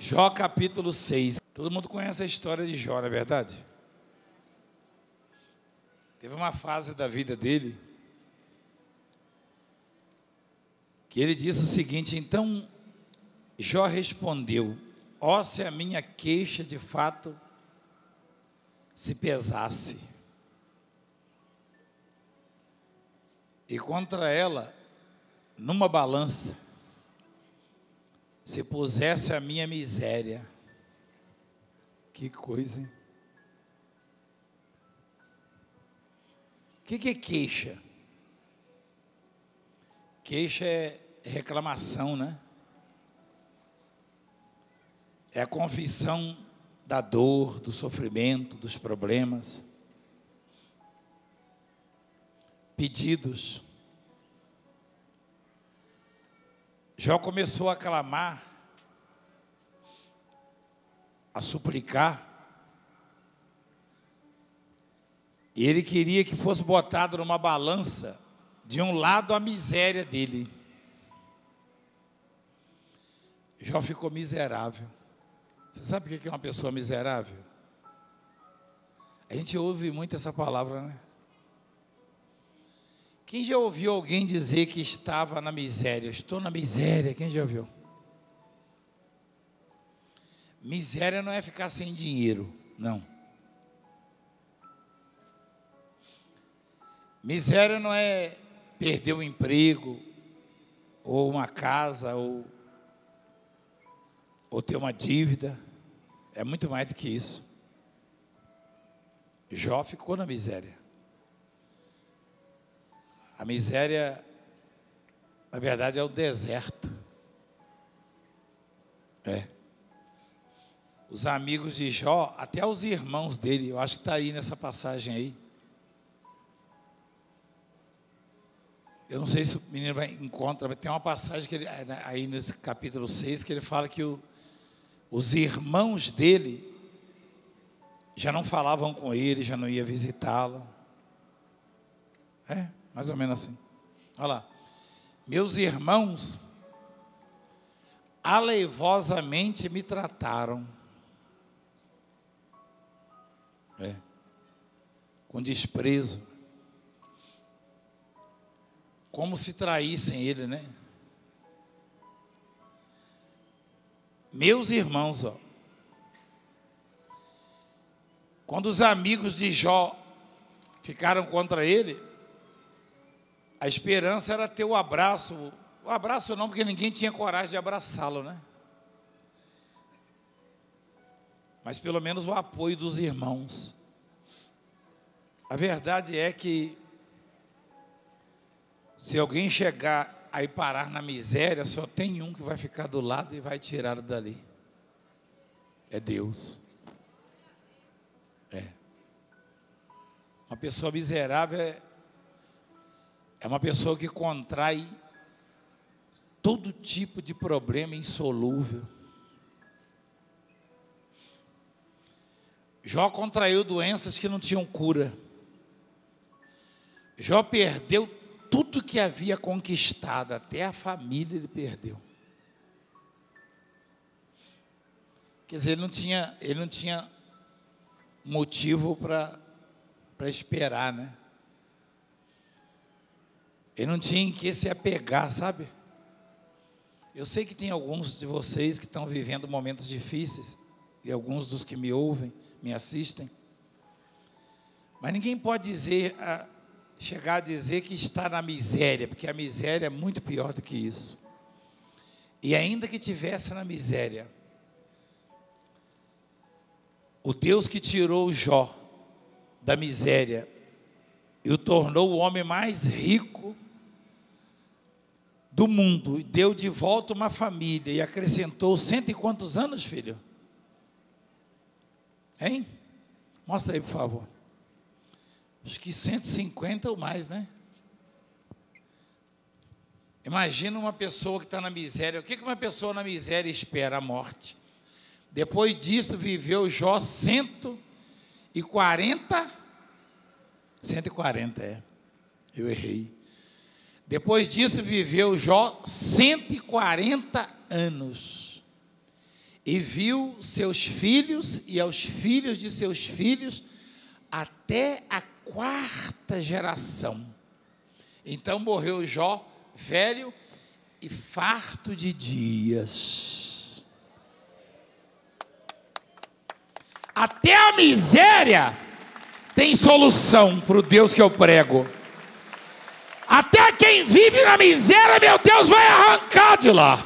Jó capítulo 6. Todo mundo conhece a história de Jó, não é verdade? Teve uma fase da vida dele que ele disse o seguinte: então Jó respondeu: ó, se a minha queixa de fato se pesasse, e contra ela numa balança se pusesse a minha miséria. Que coisa, hein? O que é queixa? Queixa é reclamação, né? É a confissão da dor, do sofrimento, dos problemas. Pedidos. Jó começou a clamar, a suplicar, e ele queria que fosse botado numa balança, de um lado a miséria dele. Jó ficou miserável. Você sabe o que é uma pessoa miserável? A gente ouve muito essa palavra, né? Quem já ouviu alguém dizer que estava na miséria? Estou na miséria. Quem já ouviu? Miséria não é ficar sem dinheiro, não. Miséria não é perder um emprego, ou uma casa, ou ter uma dívida. É muito mais do que isso. Jó ficou na miséria. A miséria, na verdade, é o deserto. É. Os amigos de Jó, até os irmãos dele, eu acho que está aí nessa passagem aí. Eu não sei se o menino vai encontrar, mas tem uma passagem que ele, aí nesse capítulo 6, que ele fala que os irmãos dele já não falavam com ele, já não ia visitá-lo. É, mais ou menos assim. Olha lá. Meus irmãos aleivosamente me trataram. É. Com desprezo. Como se traíssem ele, né? Meus irmãos, ó. Quando os amigos de Jó ficaram contra ele, a esperança era ter o abraço. O abraço não, porque ninguém tinha coragem de abraçá-lo, né? Mas pelo menos o apoio dos irmãos. A verdade é que se alguém chegar aí parar na miséria, só tem um que vai ficar do lado e vai tirar dali. É Deus. É. Uma pessoa miserável é uma pessoa que contrai todo tipo de problema insolúvel. Jó contraiu doenças que não tinham cura. Jó perdeu tudo que havia conquistado, até a família ele perdeu. Quer dizer, ele não tinha motivo para esperar, né? Ele não tinha em que se apegar, sabe? Eu sei que tem alguns de vocês que estão vivendo momentos difíceis, e alguns dos que me ouvem, me assistem, mas ninguém pode chegar a dizer que está na miséria, porque a miséria é muito pior do que isso. E ainda que tivesse na miséria, o Deus que tirou Jó da miséria e o tornou o homem mais rico do mundo, e deu de volta uma família e acrescentou 100 e quantos anos, filho? Hein? Mostra aí, por favor. Acho que 150 ou mais, né? Imagina uma pessoa que está na miséria. O que uma pessoa na miséria espera? A morte. Depois disso, viveu Jó 140. 140, é. Eu errei. Depois disso, viveu Jó 140 anos. e viu seus filhos e aos filhos de seus filhos até a 4ª geração. Então morreu Jó, velho e farto de dias. Até a miséria tem solução para o Deus que eu prego. Até quem vive na miséria, meu Deus, vai arrancar de lá.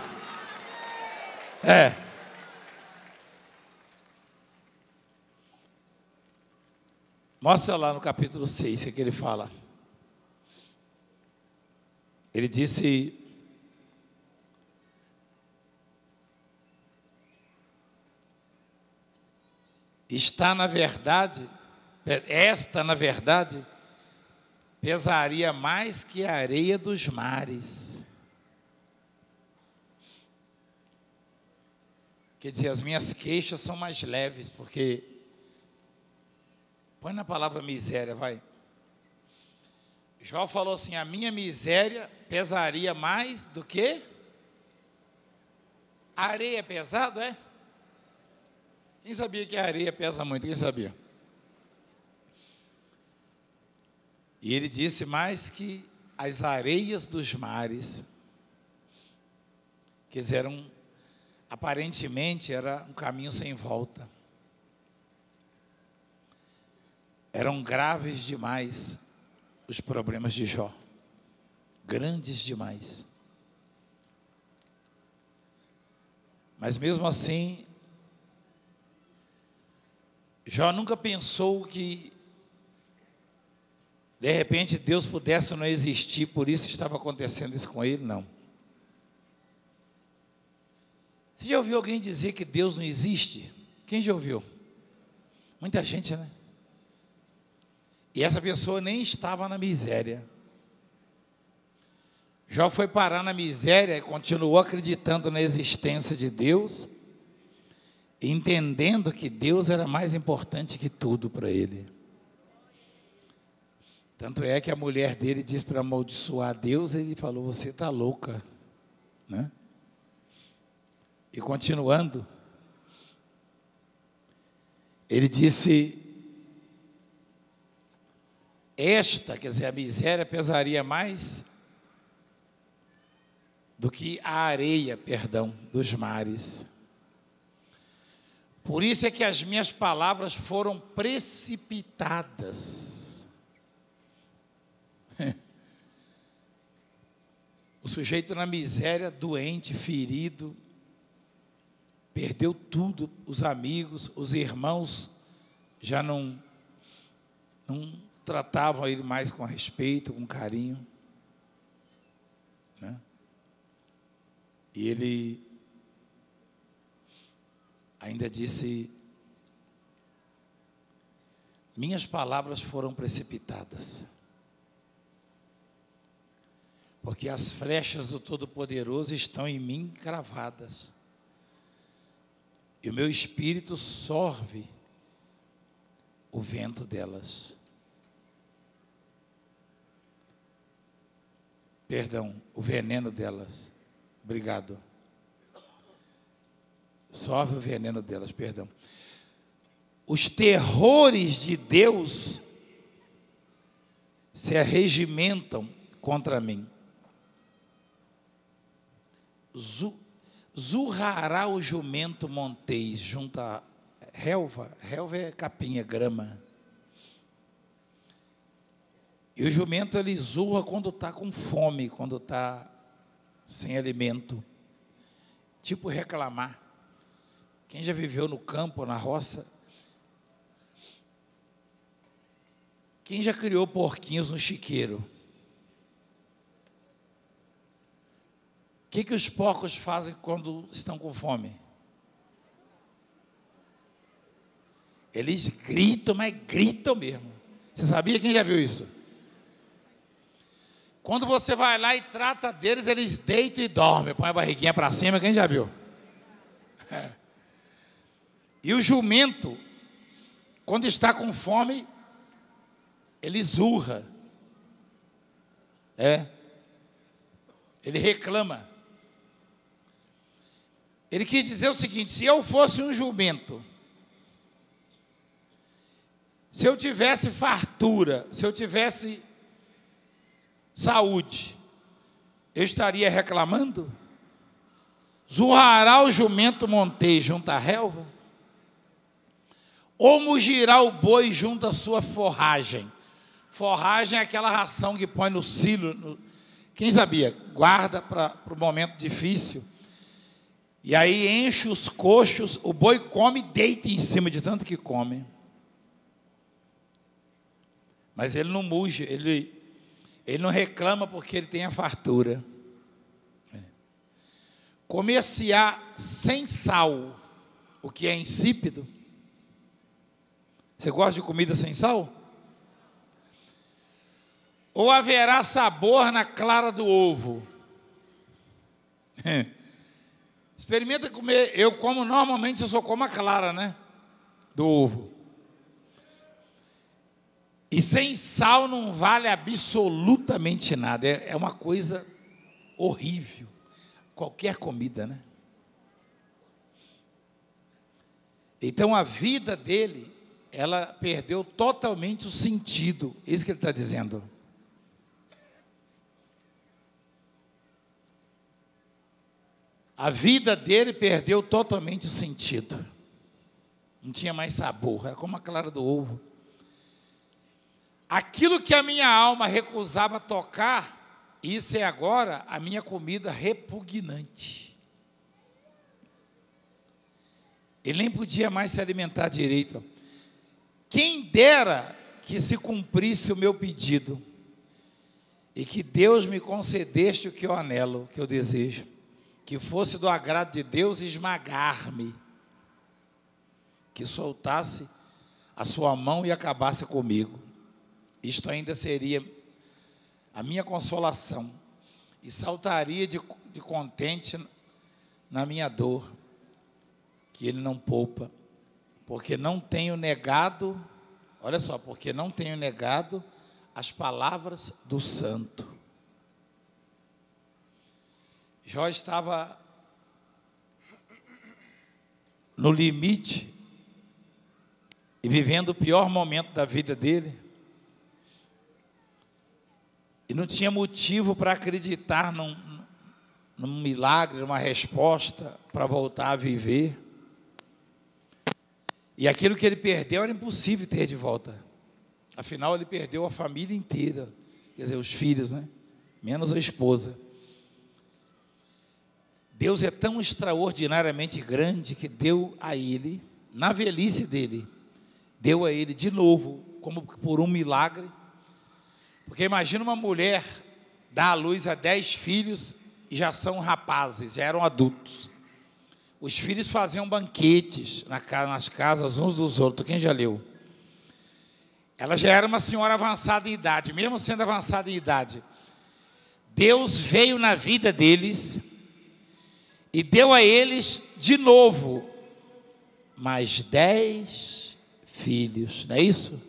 Mostra lá no capítulo 6 o que ele fala. Ele disse: esta na verdade, pesaria mais que a areia dos mares. Quer dizer, as minhas queixas são mais leves, porque... Põe na palavra miséria, vai. Jó falou assim: a minha miséria pesaria mais do que? A areia é pesado, é? Quem sabia que a areia pesa muito? Quem sabia? E ele disse: mais que as areias dos mares. Quer dizer, aparentemente era um caminho sem volta. Eram graves demais os problemas de Jó. Grandes demais. Mas mesmo assim, Jó nunca pensou que de repente Deus pudesse não existir, por isso estava acontecendo isso com ele, não. Você já ouviu alguém dizer que Deus não existe? Quem já ouviu? Muita gente, né? E essa pessoa nem estava na miséria. Jó foi parar na miséria e continuou acreditando na existência de Deus, entendendo que Deus era mais importante que tudo para ele. Tanto é que a mulher dele disse para amaldiçoar Deus, e ele falou: você está louca, né? E continuando, ele disse: quer dizer, a miséria pesaria mais do que a areia, dos mares. Por isso é que as minhas palavras foram precipitadas. O sujeito na miséria, doente, ferido, perdeu tudo, os amigos, os irmãos já não tratavam ele mais com respeito, com carinho, né? E ele ainda disse: minhas palavras foram precipitadas, porque as flechas do Todo-Poderoso estão em mim cravadas, e o meu espírito sorve o vento delas. Perdão, o veneno delas. Obrigado. Sorve o veneno delas, perdão. Os terrores de Deus se arregimentam contra mim. Zurrará o jumento montês junto à relva. Relva é capinha, grama. E o jumento, ele zurra quando está com fome, quando está sem alimento. Tipo reclamar. Quem já viveu no campo, na roça? Quem já criou porquinhos no chiqueiro? O que os porcos fazem quando estão com fome? Eles gritam, mas gritam mesmo. Você sabia? Quem já viu isso? Quando você vai lá e trata deles, eles deitam e dormem, põe a barriguinha para cima. Quem já viu? E o jumento, quando está com fome, ele zurra. Ele reclama. Ele quis dizer o seguinte: se eu fosse um jumento, se eu tivesse fartura, se eu tivesse saúde, eu estaria reclamando? Zurrará o jumento montei junto à relva? Ou mugirá o boi junto à sua forragem? Forragem é aquela ração que põe no silo. Quem sabia? Guarda para o momento difícil. E aí enche os coxos, o boi come e deita em cima de tanto que come. Mas ele não muge, ele não reclama porque ele tem a fartura. Comer-se-á sem sal o que é insípido. Você gosta de comida sem sal? Ou haverá sabor na clara do ovo? Experimenta comer. Eu como normalmente, eu só como a clara, né? Do ovo. E sem sal não vale absolutamente nada. É uma coisa horrível. Qualquer comida, né? Então a vida dele, ela perdeu totalmente o sentido. É isso que ele está dizendo. A vida dele perdeu totalmente o sentido. Não tinha mais sabor. Era como a clara do ovo. Aquilo que a minha alma recusava tocar, isso é agora a minha comida repugnante. Ele nem podia mais se alimentar direito. Quem dera que se cumprisse o meu pedido e que Deus me concedesse o que eu anelo, o que eu desejo, que fosse do agrado de Deus esmagar-me, que soltasse a sua mão e acabasse comigo. Isto ainda seria a minha consolação, e saltaria de contente na minha dor, que ele não poupa, porque não tenho negado, olha só, porque não tenho negado as palavras do santo. Jó estava no limite e vivendo o pior momento da vida dele, e não tinha motivo para acreditar num milagre, numa resposta para voltar a viver. E aquilo que ele perdeu era impossível ter de volta. Afinal, ele perdeu a família inteira, quer dizer, os filhos, né? Menos a esposa. Deus é tão extraordinariamente grande que deu a ele, na velhice dele, deu a ele de novo, como por um milagre. Porque imagina uma mulher dar à luz a 10 filhos e já são rapazes, já eram adultos. Os filhos faziam banquetes nas casas uns dos outros. Quem já leu? Ela já era uma senhora avançada em idade, mesmo sendo avançada em idade. Deus veio na vida deles e deu a eles de novo mais 10 filhos, não é isso?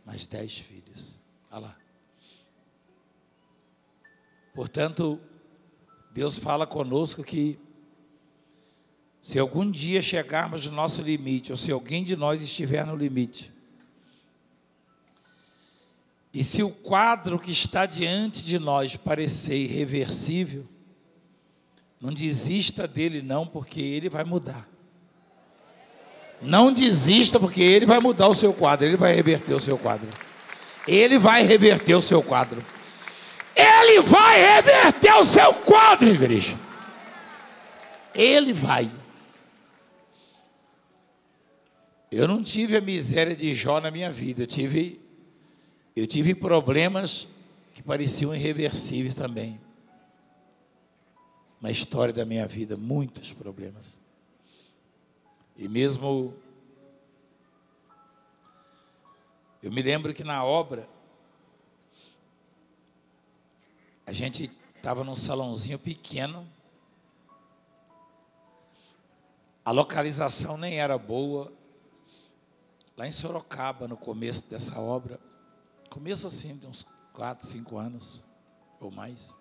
Mais 10 filhos. Olha lá. Portanto, Deus fala conosco que se algum dia chegarmos no nosso limite, ou se alguém de nós estiver no limite, e se o quadro que está diante de nós parecer irreversível, não desista dele não, porque ele vai mudar. Não desista, porque ele vai mudar o seu quadro, ele vai reverter o seu quadro. Ele vai reverter o seu quadro. Ele vai reverter o seu quadro, igreja. Ele vai. Eu não tive a miséria de Jó na minha vida. Eu tive problemas que pareciam irreversíveis também. Na história da minha vida, muitos problemas. E mesmo, eu me lembro que na obra, a gente estava num salãozinho pequeno, a localização nem era boa, lá em Sorocaba, no começo dessa obra, começo assim, de uns 4, 5 anos, ou mais.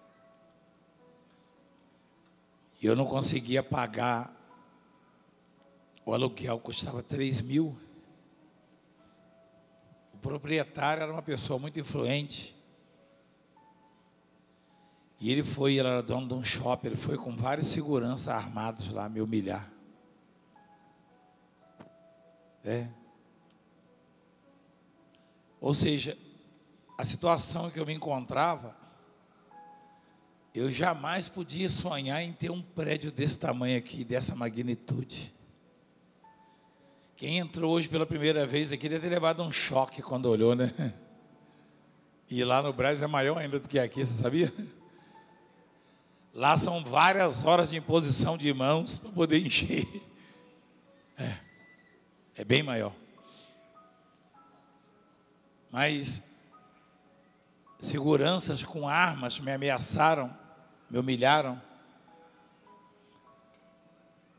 E eu não conseguia pagar. O aluguel custava 3.000. O proprietário era uma pessoa muito influente. E ele era dono de um shopping, ele foi com vários seguranças armados lá me humilhar. Ou seja, a situação em que eu me encontrava, eu jamais podia sonhar em ter um prédio desse tamanho aqui, dessa magnitude. Quem entrou hoje pela primeira vez aqui deve ter levado um choque quando olhou, né? E lá no Brasil é maior ainda do que aqui, você sabia? Lá são várias horas de imposição de mãos para poder encher. É bem maior. Mas seguranças com armas me ameaçaram, me humilharam.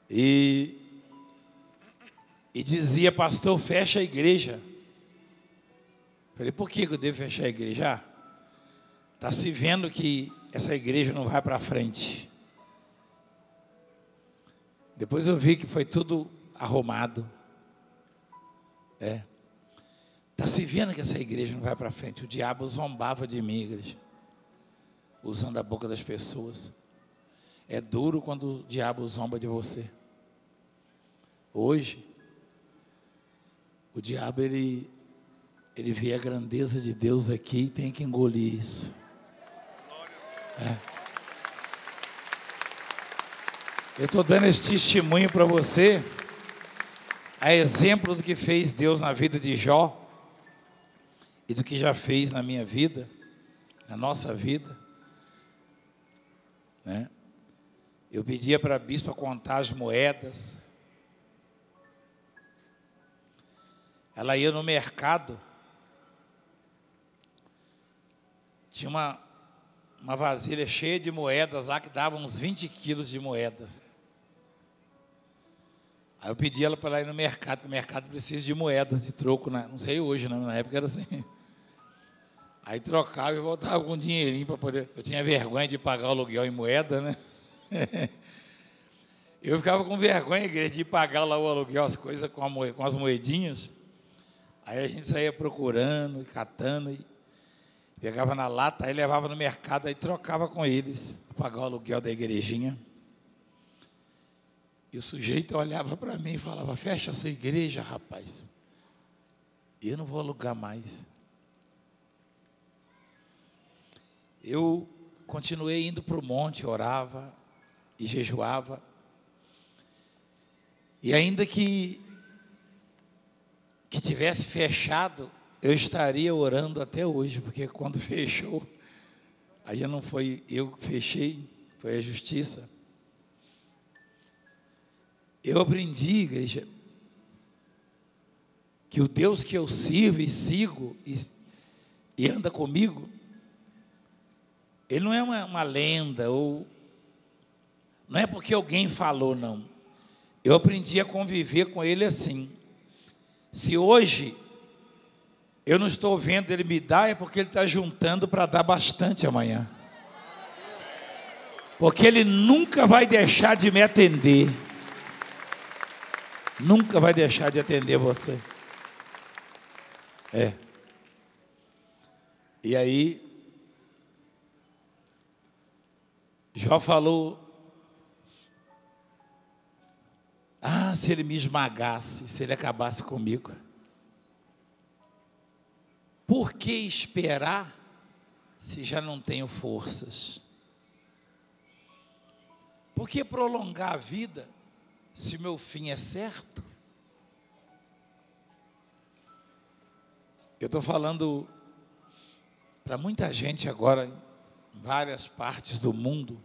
E dizia: pastor, fecha a igreja. Falei: por que eu devo fechar a igreja? Está se vendo que essa igreja não vai para frente. Depois eu vi que foi tudo arrumado. Está se vendo que essa igreja não vai para frente. O diabo zombava de mim, igreja, usando a boca das pessoas. É duro quando o diabo zomba de você. Hoje, o diabo, ele vê a grandeza de Deus aqui e tem que engolir isso. Eu estou dando esse testemunho para você, a exemplo do que fez Deus na vida de Jó e do que já fez na minha vida, na nossa vida, né? Eu pedia para a bispa contar as moedas. Ela ia no mercado, tinha uma vasilha cheia de moedas lá que dava uns 20 quilos de moedas. Aí eu pedi ela para ela ir no mercado, porque o mercado precisa de moedas, de troco, não sei hoje, não, na época era assim. Aí trocava e voltava com um dinheirinho para poder. Eu tinha vergonha de pagar o aluguel em moeda, né? Eu ficava com vergonha, igreja, de pagar lá o aluguel, as coisas com as moedinhas. Aí a gente saía procurando e catando, e pegava na lata, aí levava no mercado, aí trocava com eles, para pagar o aluguel da igrejinha. E o sujeito olhava para mim e falava: fecha a sua igreja, rapaz. Eu não vou alugar mais. Eu continuei indo para o monte, orava e jejuava. E ainda que tivesse fechado, eu estaria orando até hoje, porque quando fechou, aí já não foi eu que fechei, foi a justiça. Eu aprendi, igreja, que o Deus que eu sirvo e sigo e anda comigo, Ele não é uma lenda, ou não é porque alguém falou, não. Eu aprendi a conviver com Ele assim. Se hoje eu não estou vendo Ele me dar, é porque Ele está juntando para dar bastante amanhã. Porque Ele nunca vai deixar de me atender. Nunca vai deixar de atender você. E aí, Jó falou: se ele me esmagasse, se ele acabasse comigo. Por que esperar se já não tenho forças? Por que prolongar a vida se meu fim é certo? Eu estou falando para muita gente agora, em várias partes do mundo,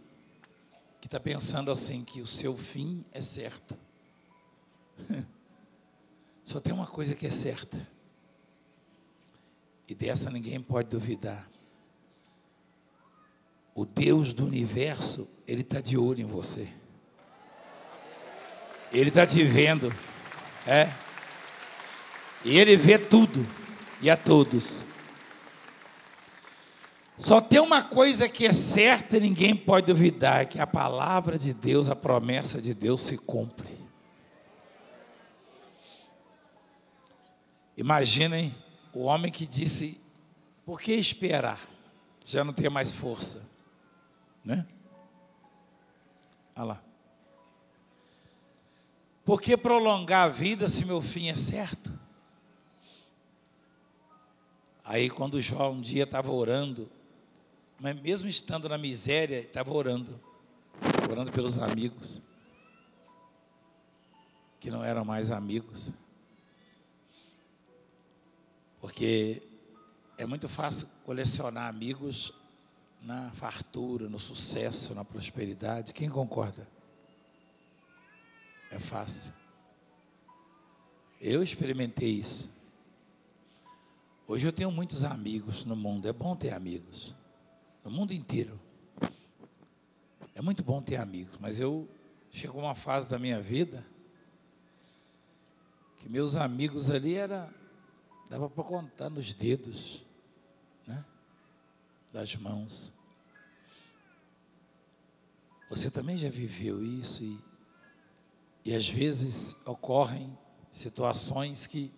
que está pensando assim, que o seu fim é certo. Só tem uma coisa que é certa, e dessa ninguém pode duvidar: o Deus do universo, Ele está de olho em você. Ele está te vendo, e Ele vê tudo e a todos. Só tem uma coisa que é certa e ninguém pode duvidar, que a palavra de Deus, a promessa de Deus se cumpre. Imaginem o homem que disse, por que esperar? Já não tem mais força, né? Olha lá. Por que prolongar a vida se meu fim é certo? Aí quando Jó um dia estava orando, mas mesmo estando na miséria, estava orando pelos amigos, que não eram mais amigos, porque é muito fácil colecionar amigos na fartura, no sucesso, na prosperidade. Quem concorda? É fácil. Eu experimentei isso. Hoje eu tenho muitos amigos no mundo. É bom ter amigos no mundo inteiro. É muito bom ter amigos, mas chegou uma fase da minha vida que meus amigos ali dava para contar nos dedos, né, das mãos. Você também já viveu isso e às vezes ocorrem situações que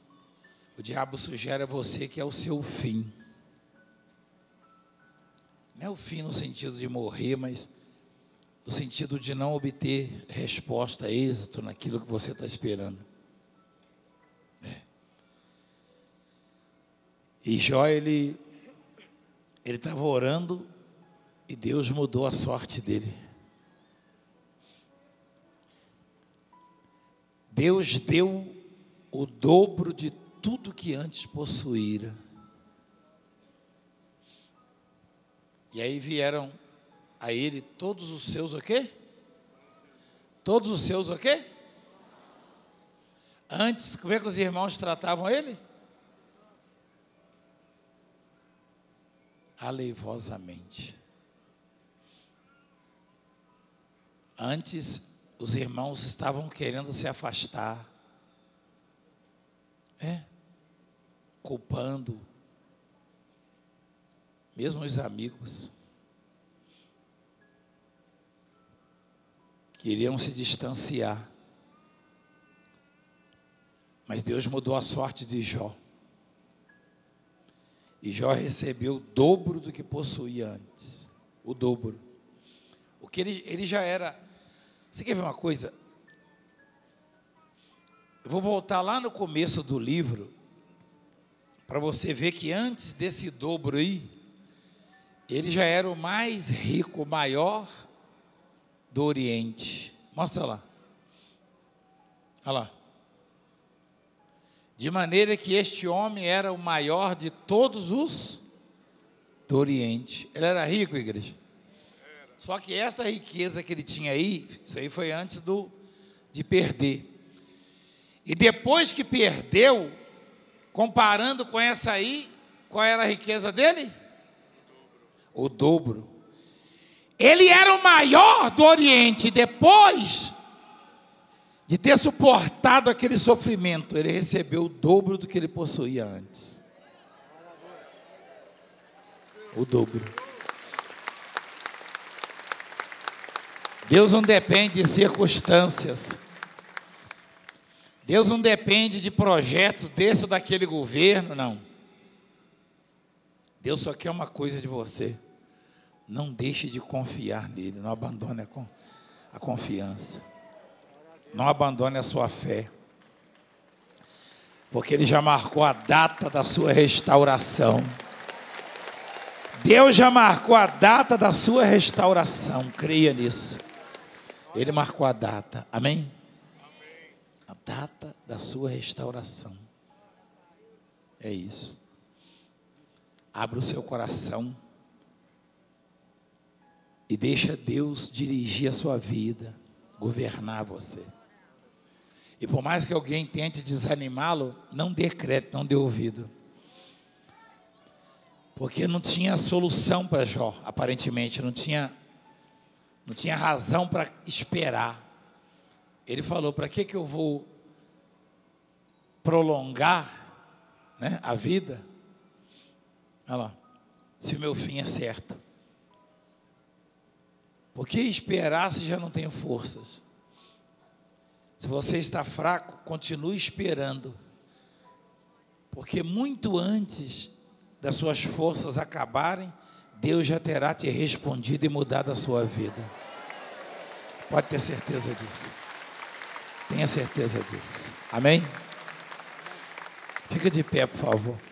o diabo sugere a você que é o seu fim. Não é o fim no sentido de morrer, mas no sentido de não obter resposta, êxito naquilo que você está esperando. E Jó, ele estava orando e Deus mudou a sorte dele. Deus deu o dobro de tudo que antes possuíra. E aí vieram a ele todos os seus o quê? Todos os seus o quê? Antes, como é que os irmãos tratavam ele? Aleivosamente. Antes, os irmãos estavam querendo se afastar, culpando, mesmo os amigos, queriam se distanciar, mas Deus mudou a sorte de Jó, e Jó recebeu o dobro do que possuía antes, o dobro, o que ele já era. Você quer ver uma coisa? Eu vou voltar lá no começo do livro, para você ver que antes desse dobro aí, ele já era o mais rico, o maior do Oriente. Mostra lá. Olha lá. De maneira que este homem era o maior de todos os do Oriente. Ele era rico, igreja. Só que essa riqueza que ele tinha aí, isso aí foi antes de perder. E depois que perdeu, comparando com essa aí, qual era a riqueza dele? O dobro. Ele era o maior do Oriente. Depois de ter suportado aquele sofrimento, ele recebeu o dobro do que ele possuía antes. O dobro. Deus não depende de circunstâncias. Deus não depende de projetos desse ou daquele governo, não. Deus só quer uma coisa de você. Não deixe de confiar nele. Não abandone a confiança. Não abandone a sua fé. Porque ele já marcou a data da sua restauração. Deus já marcou a data da sua restauração. Creia nisso. Ele marcou a data. Amém? A data da sua restauração. É isso. Abra o seu coração e deixa Deus dirigir a sua vida, governar você. E por mais que alguém tente desanimá-lo, não dê crédito, não dê ouvido. Porque não tinha solução para Jó, aparentemente, não tinha razão para esperar. Ele falou, para que eu vou prolongar, né, a vida? Olha lá. se o meu fim é certo. Por que esperar se já não tenho forças? Se você está fraco, continue esperando, porque muito antes das suas forças acabarem, Deus já terá te respondido e mudado a sua vida. Pode ter certeza disso. Tenha certeza disso. Amém? Fica de pé, por favor.